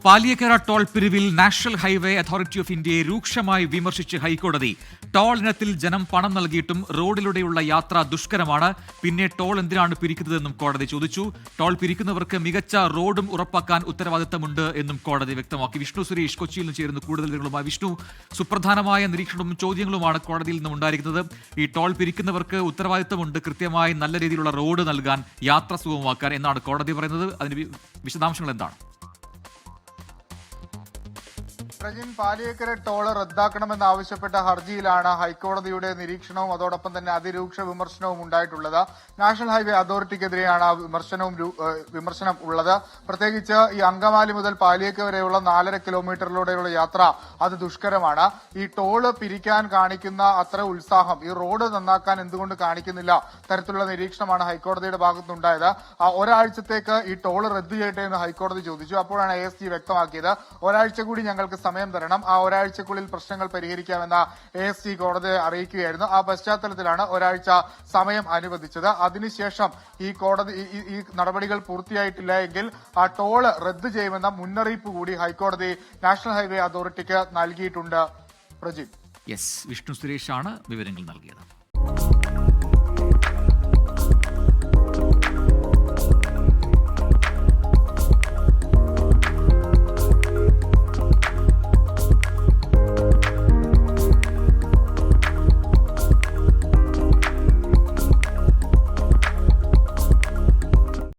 Paliyekkara toll പിരിവിൽ national highway authority of ഇന്ത്യയെ രൂക്ഷമായി വിമർശിച്ച് ഹൈക്കോടതി. ടോൾ ഇനത്തിൽ ജനം പണം നൽകിയിട്ടും റോഡിലൂടെയുള്ള യാത്ര ദുഷ്കരമാണ്. പിന്നെ ടോൾ എന്തിനാണ് പിരിക്കുന്നതെന്നും കോടതി ചോദിച്ചു. ടോൾ പിരിക്കുന്നവർക്ക് മികച്ച റോഡും ഉറപ്പാക്കാൻ ഉത്തരവാദിത്തമുണ്ട് എന്നും കോടതി വ്യക്തമാക്കി. വിഷ്ണു സുരേഷ് കൊച്ചിയിൽ നിന്ന് ചേരുന്നു കൂടുതൽ വിവരങ്ങളുമായി. വിഷ്ണു, സുപ്രധാനമായ നിരീക്ഷണവും ചോദ്യങ്ങളുമാണ് കോടതിയിൽ നിന്നും ഉണ്ടായിരിക്കുന്നത്. ഈ ടോൾ പിരിക്കുന്നവർക്ക് ഉത്തരവാദിത്തമുണ്ട് കൃത്യമായി നല്ല രീതിയിലുള്ള റോഡ് നൽകാൻ, യാത്ര സുഗമമാക്കാൻ എന്നാണ് കോടതി പറയുന്നത്. അതിന്റെ വിശദാംശങ്ങൾ എന്താണ്? പാലിയേക്കര ടോള് റദ്ദാക്കണമെന്നാവശ്യപ്പെട്ട ഹർജിയിലാണ് ഹൈക്കോടതിയുടെ നിരീക്ഷണവും അതോടൊപ്പം തന്നെ അതിരൂക്ഷ വിമർശനവും ഉണ്ടായിട്ടുള്ളത്. നാഷണൽ ഹൈവേ അതോറിറ്റിക്കെതിരെയാണ് വിമർശനം ഉള്ളത്. പ്രത്യേകിച്ച് ഈ അങ്കമാലി മുതൽ പാലിയേക്കര വരെയുള്ള 4.5 കിലോമീറ്ററിലൂടെയുള്ള യാത്ര അത് ദുഷ്കരമാണ്. ഈ ടോള് പിരിക്കാൻ കാണിക്കുന്ന അത്ര ഉത്സാഹം ഈ റോഡ് നന്നാക്കാൻ എന്തുകൊണ്ട് കാണിക്കുന്നില്ല തരത്തിലുള്ള നിരീക്ഷണമാണ് ഹൈക്കോടതിയുടെ ഭാഗത്തുനിന്നുണ്ടായത്. ഒരാഴ്ചത്തേക്ക് ഈ ടോള് റദ്ദു ചെയ്യട്ടെ എന്ന് ഹൈക്കോടതി ചോദിച്ചു. അപ്പോഴാണ് ASG വ്യക്തമാക്കിയത് ഒരാഴ്ച കൂടി ഞങ്ങൾക്ക് സമയം തരണം, ആ ഒരാഴ്ചക്കുള്ളിൽ പ്രശ്നങ്ങൾ പരിഹരിക്കാമെന്ന ASG കോടതിയെ അറിയിക്കുകയായിരുന്നു. ആ പശ്ചാത്തലത്തിലാണ് ഒരാഴ്ച സമയം അനുവദിച്ചത്. അതിനുശേഷം ഈ നടപടികൾ പൂർത്തിയായിട്ടില്ല എങ്കിൽ ആ ടോള് റദ്ദു ചെയ്യുമെന്ന മുന്നറിയിപ്പ് കൂടി ഹൈക്കോടതി നാഷണൽ ഹൈവേ അതോറിറ്റിക്ക് നൽകിയിട്ടുണ്ട്. പ്രജിത്ത്, വിഷ്ണു സുരേഷാണ് വിവരങ്ങൾ നൽകിയത്.